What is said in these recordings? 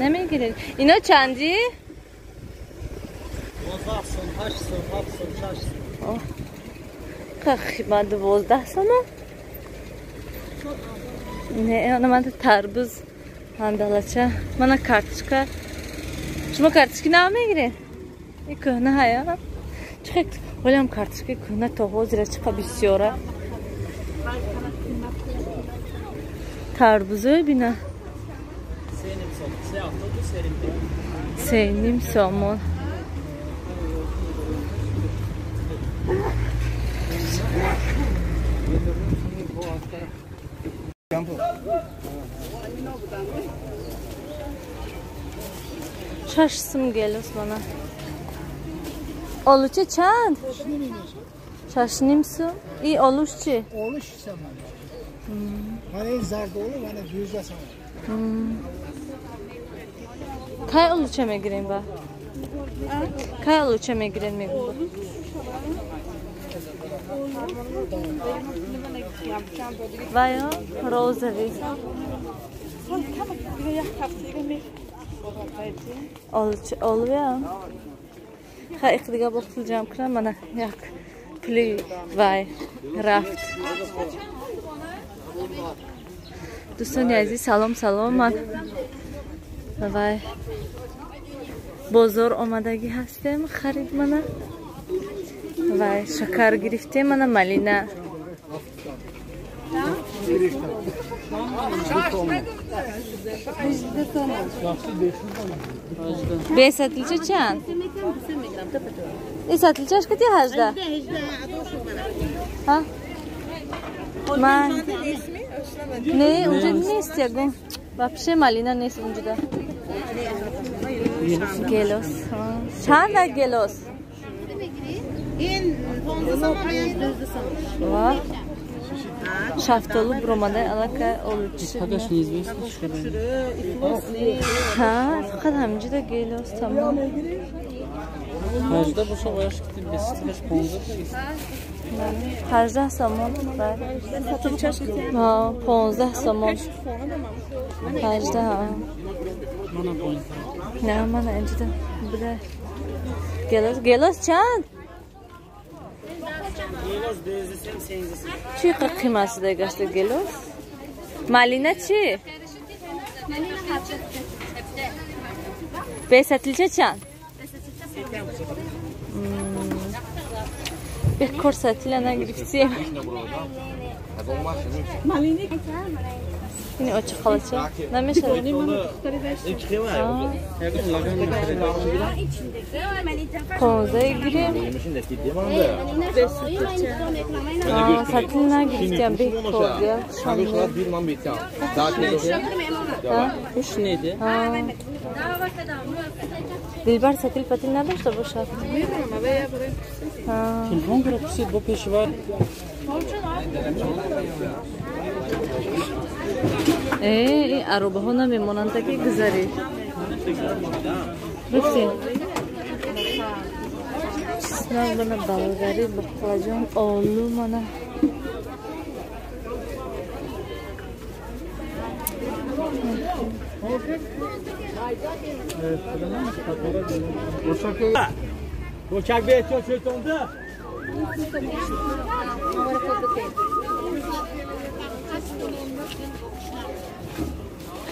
نمیگیرین اینا چندی؟ 12 خیلی 12 سومه نه انا من تربوز هندلچه من کارتشکا شما کارتشکی نمیگیرین این کهنه هیا چه ولی هم کارتشکی کهنه تا حاضر چقدر بسیاره تربوزه بینه 3.5 سومون Şaşsım geliyor bana. Oluçe çand? Şaşnım su. İyi oluşçu. Oluş zaman. Hani zar dolu, hani düzde sana. Kay oluçe mi gireyim ben? Kay oluçe mi gireyim mi? Vay ya, rozevi. Oluyor. Ha iktiga bakılacağım kıram bana yak pli vay raft. Dostlar aziz salom من vay بازار آمدگی هستم خرید منه وای شکر گرفته منه مالینه به ساتلچه چند؟ این ساتلچهش کتی 18 ها؟ من نه اونجا نیست یا گم بپشه مالینه نیست اونجا ده گلوس چند گلوس؟ این 15 سال شفتالو بروماده علاقه اولوچه ها فقط همینجا ده گیلوس تمام 18 باشه باید کتی بسیتش 15 سامان ها 15 سامان 18 ها نه من اینجا ده بده گلوس چند؟ چی قیمتی ده گشته گلوس؟ مالینه چی؟ به ساتلچه چند؟ به کور ساتیله نگرفتیم این اوچه خالچه نمیشه 15 گیریم ساتیل نگرفتیم به کور خوش نیده دلبر ساتیل پتیل نداشته باشه تلفن کرد کسی با پیشور این عروبه ها نمیمونند که گذاری بسید چیزنا بنا بلغری بخواجان آلو منه Uçak bir etiyor çöktüğünde.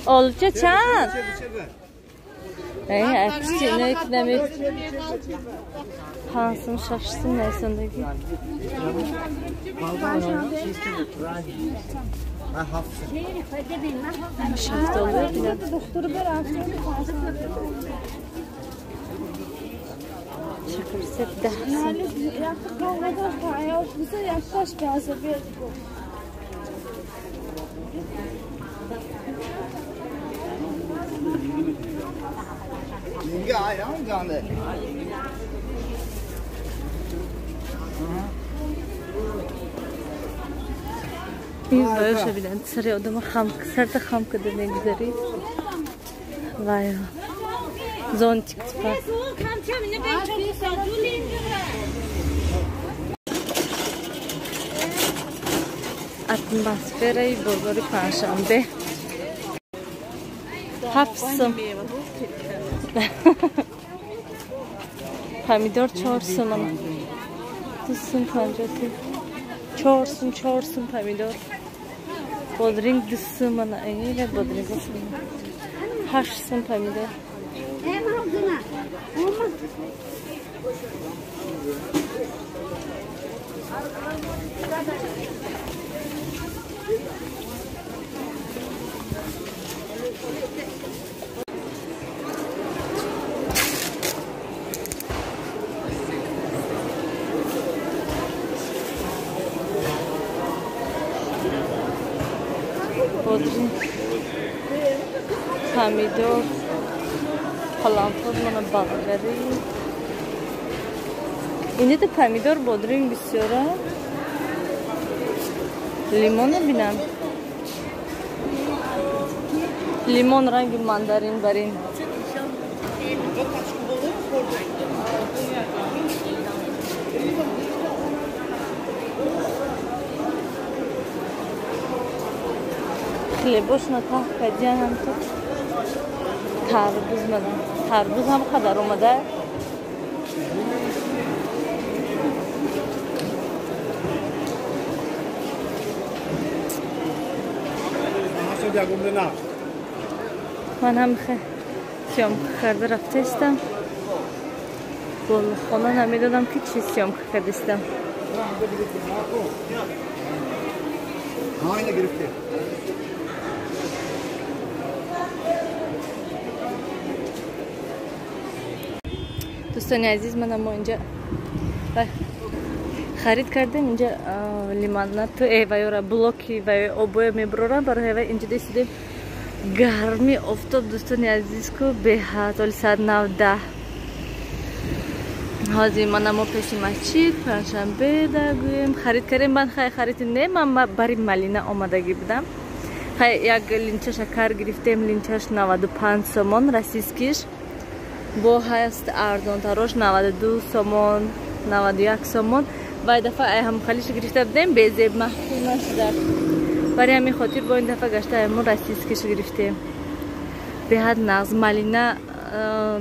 Olca çan. Hepsi ne eklemek. Hansım şaşsın neysindeki. Şaft oluyor bile. Şakır set dehsin. Yenge ayran canlı. این باید شبیدن سری آدم خم سرت خم کده نگذاری وای زون تیک تیک اتمسفره بازار پنجشنبه 7 Pomidor 4 so'm. 2 so'm 50. 4 so'm pomidor. Bodring 2 so'm mana ayni bodring 8 so'm pomidor. Bodring, pomidor, kalanfır mana bag'ari. Endi de pomidor, bodring bisyora. Limon binam. Limon rangi mandarin barin. Хлебош на тах кадянам то. Тарбуз мадам. Тарбуз ham qadar omada. من هم سیام کرده رفتستم. بول خانه نمیدادم که چی سیام کردستم. Aynı girifte. دوستان عزیز من اما اینجا خرید کردیم. اینجا لیموناد تو ایوایورا بلوکی و اوبوی میبرورم برای ایوای اینجا دیدیم گرمی افتاد. دوستان عزیز کو به حال ساعت 9:10 هازی من اما پیش مسجد پنجشنبه داگویم خرید کردیم. من خرید نه من برای مالینه آمادگی بودم. یک لینچه شکر گرفتیم. لینچهش 95 سومون رسیسکیش با هست ارزان تراش 92 سومون 91 سومون. و این دفعه هم خالیش گرفته بودیم به زیب محفوظ نشده. برای همین خاطر با این دفعه گشته همون رسیسکیش گرفتیم. به حد نغز مالینه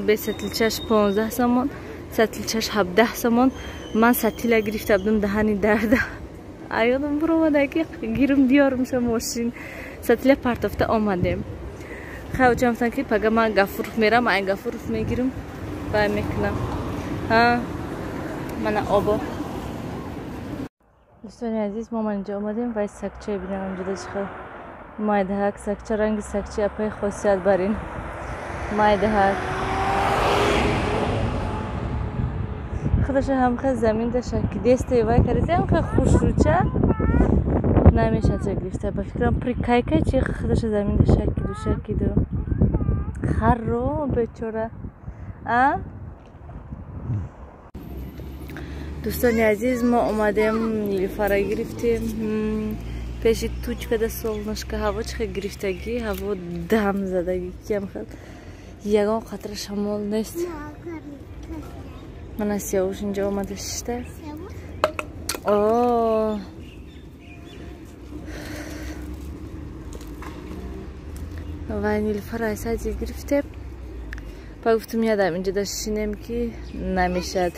به ستیلچش 15 سومون ستیلچش 17 سومون. من ستیل گرفته بودم دهانی درده. ایادم برو اومده که گیرم بیارم شم ماشین ستیل پرتافته آمدیم. خیلی جمعتن که پگه من گفروف میرم این گفروف میگیرم و میکنم. من آبا دوستان عزیز ما اینجا آمدیم و سکچه بینم. اینجا داشت مایده هک سکچه رنگ سکچه اپای خاصیت برین مایده هک خودش هم خیلی زمین داشت که دسته وای کردی هم خیلی خوش روچه نمیشه چه گرفته با فکرم پری کای چی خودش زمین داشت که دو خر رو بچوره. دوستان عزیز ما اومدیم نیلوفر گرفتیم. پیش توچ کده سولنشکه هوا چه گرفتگی هوا دم زدگی کیم خیلی یگان خطر شمال نیست. من از سیاوش اینجا اومده شده. و نیلوفر ایسا گرفتیم. پا گفتم یادم اینجا داشتینیم که نمیشد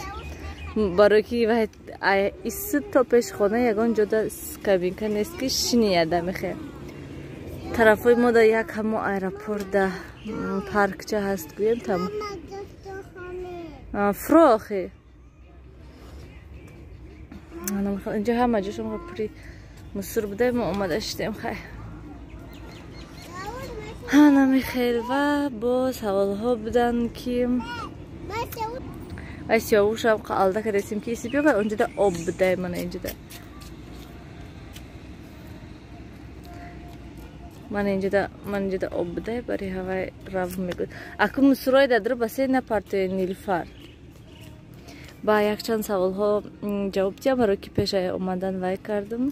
برای که ایست تا پیش خانه یگان جدا کابینکه نیست که شینی یادم میخواه. طرفای ما دا یک همه ایرپورت دا پارک چه هست گویم تم فراخه اینجا همه جاشم پری مصور بوده. ما اومده شدیم خیلی هنمی خیلی و با سوال ها بودن که و سیاوش هم قالده که رسیم که ایسی بیا و اونجا دا آب بده. من اینجا دا من اینجا دا آب بده برای هوای رو میگود. اکو مصورای دادر بسه نپرتوی نیلوفر با یک چند سوال ها جواب دیم برای که پیش اومدن وای کردم.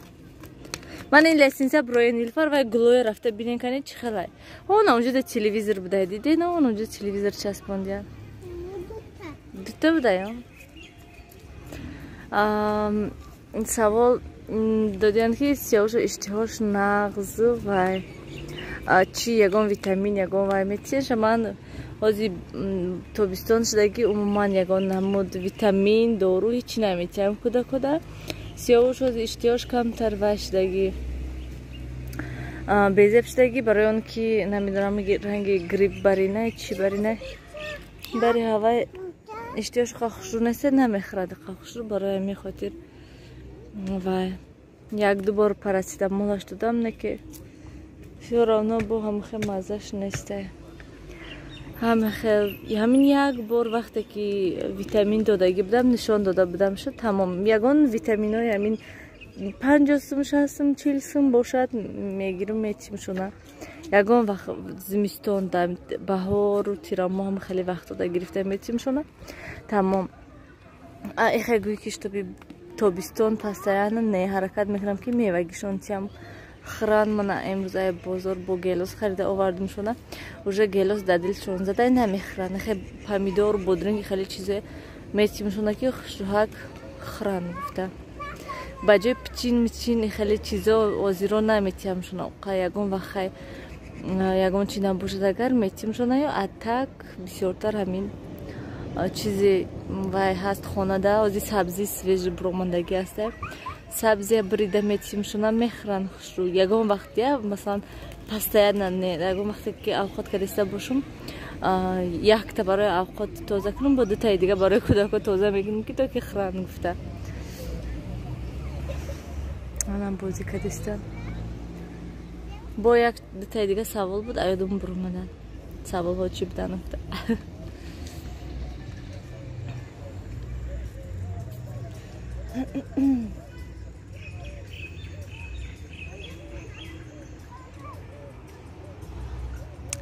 من این لیسنسه برای نیلوفر و گلوی رفته بینین کنید چی خیلی اون اونجا دا تلویزر بوده دیده نه اونجا تلویزر چسباندین دوتا بوده یا سوال دادیان که سیاوش و اشتهاش نغز و چی یگان ویتامین یگان وای میتیش من ازی توبستان شدگی عموما یگان نمود ویتامین دارو هیچی نمیتیم کدا سیاوش از اشتیاش کمتر وشدگی بیزب شدگی برای اون که نمیدونم رنگ گریپ بری نه چی بری نه بری هوای اشتیاش خاخشو نسه نمیخرد خاخشو برای می خاطر وای یک دو بار پاراسیتامولش دادم نه که فیورانا بو هم خیلی مزهش نیسته همین یک بار وقتی که ویتامین دادگی بدم نشان داده بدم شد تمام یگان ویتامین های همین 50 سوم 60 سوم 40 سوم باشد میگیرم میتیمشونه یگان وقت زمستان بهار و تیرما هم خیلی وقت داده گرفته میتیمشونه تمام ایخه گوی کش تابستان پستایانه نه حرکت میکنم که میوگیشون تیم خران من امروز ای بازار با گلوس خریده آوردم شونه اوجا گلوس دادیلشون زده نمیخرن خیلی پامیدور بودرنگ خیلی چیزه میتیمشونه که خوشحال خران گفته بجای پچین خیلی چیزا وزیران نمیتیمشونه یگان و خیلی یگان چی نباشد اگر میتیمشونه یا اتک بسیارتر همین چیزی وای هست خانه ده ازی سبزی سویج برومندگی هسته سبزی بریده میتیمشونه میخرن خوشرو یگان وقتی مثلا پستاید نه یگان وقتی که اوقات کردیسته باشم یک تا برای اوقات تازه کنم با دو تای دیگه برای کودک تازه میکنم که تو که خرن گفته منم بازی کردیستم با یک دو تای دیگه سوال بود ایادم برومدن سوال ها چی بدن گفته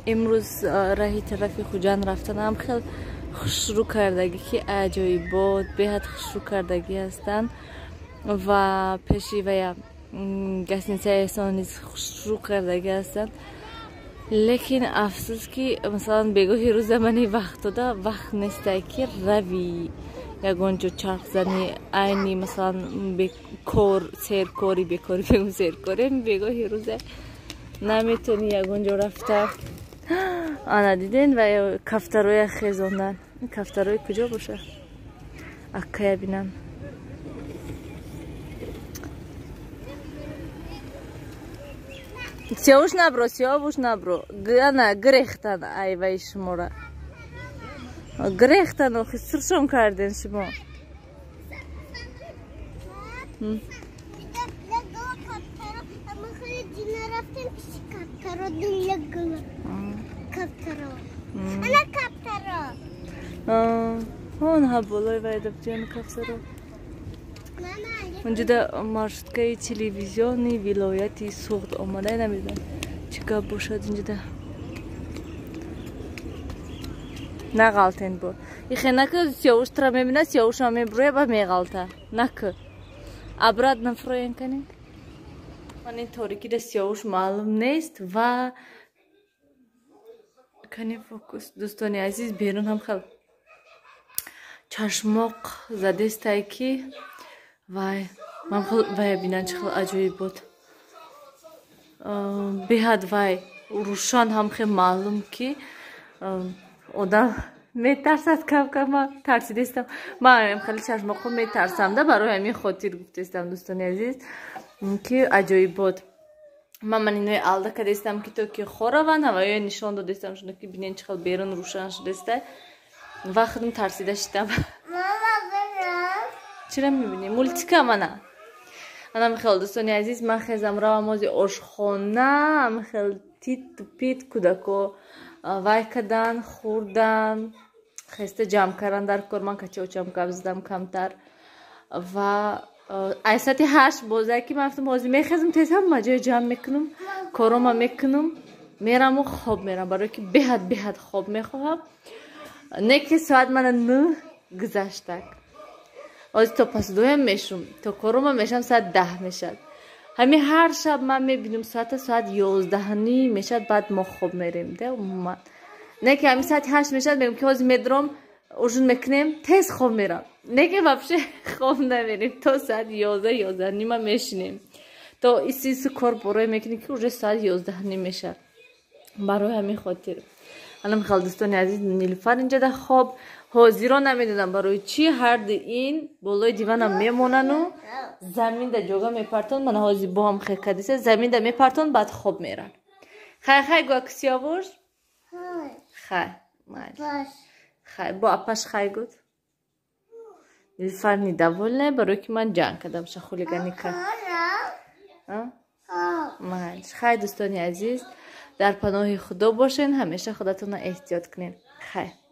امروز راهی طرفی خوجان رفتنم خیلی خوشرو کردگی که عجایبات بهت خوشرو کردگی هستن و پیشی و گسنیسه احسانی خوشرو کردگی هستن لیکن افسوس که مثلا بگوهی روز زمانی وقت داده وقت نیسته که روی یگانجا چرخ زنی اینی مثلا کار سیرکاری بکاری بگم سیرکاری بگوهی روزه نمیتونی یگانجا رفته آنها دیدین و کفتروی خیزاندن این کفتروی کجا باشه اکه بینم سیاوش نبرو نه گریختن ای وای شما را گریختن آخی سرشون کردین شما اونها بالای وایده بجان کفترو اونجا در مارشتگاه تلویزیونی ولایتی سوخت آمده نمیدونم چیکار باشد اینجا در نغلطین با ایخی نکه سیاوش ترا میبینه سیاوش هم میبروی با میغلطه نکه ابراد نفروین کنین من این تاریکی در سیاوش معلوم نیست و کنی فوکس دوستانی عزیز بیرون هم خیلی چشماق زده است که وای من خیلی بینن چه خیلی عجایب بود بهد وای روشان هم خیلی معلوم که آدم میترسد کم ترسیده استم من خیلی چشماق میترسم ده برای همین خاطر گفته استم دوستانی عزیز که عجایب بود من اینوی алда کرده استم که تو که خوره و نوایی نشان داده استم شده که بینین چه خیلی بیرون روشن شده استه و خودم ترسیده شدم چرا میبینی؟ مولتیکا منم خیلی دوستانی عزیز من خیزم را موزی آشخانه هم خیلی تیت پیت کودکو وای کدن خوردن خیسته جمع کردن در کار من کچه اوچم کبزدم کمتر و ایساتی 8 بازه که من افتم بازی میخیزم تیز هم مجای جمع میکنم کارم میکنم میرم و خواب میرم برای که بهد خواب میخواهم نه که ساعت من 9 گذشتک از تا پس دویم میشم تا کارم میشم ساعت 10 میشد همین هر شب من میبینم ساعت 11 میشد بعد ما خواب میریم ده عموما نه که همین ساعت 8 میشد میگم که از میدرم اوجون میکنیم تیز خواب میرم نه که واپشه خواب نمیریم تا ساعت 11 میشینیم تا ایسی کار برای میکنیم که اوج ساعت 11 میشه برای همین خاطر الان میخواد دوستان عزیز نیلوفر اینجا در خواب حاضرا نمیدونم برای چی هر دو این بالای دیوانم میمونن و زمین در جوگا میپرتون من حاضر با هم خیلی کدیسه زمین در میپرتون بعد خواب میرن خیلی گوه کسی آورش؟ خیلی با اپش خیلی گود نیلوفر نیدوال نه برای که من جنگ کدم شخولیگانی کرد خیلی دوستانی عزیز در پناه خدا باشین همیشه خودتون احتیاط کنین خیلی